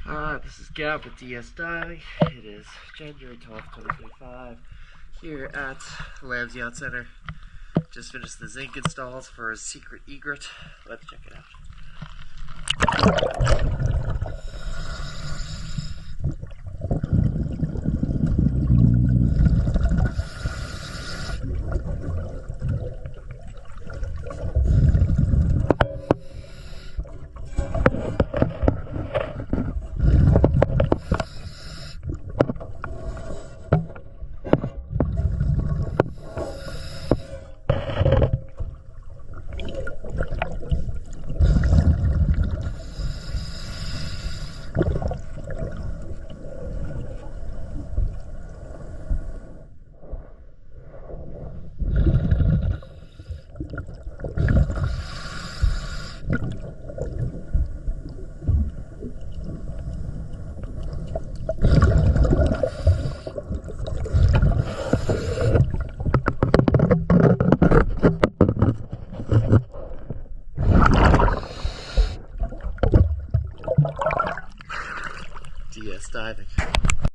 This is Gab with DS Diving. It is January 12th, 2025, here at Lamb's Yacht Center. Just finished the zinc installs for Secret Egret. Let's check it out. DS Diving.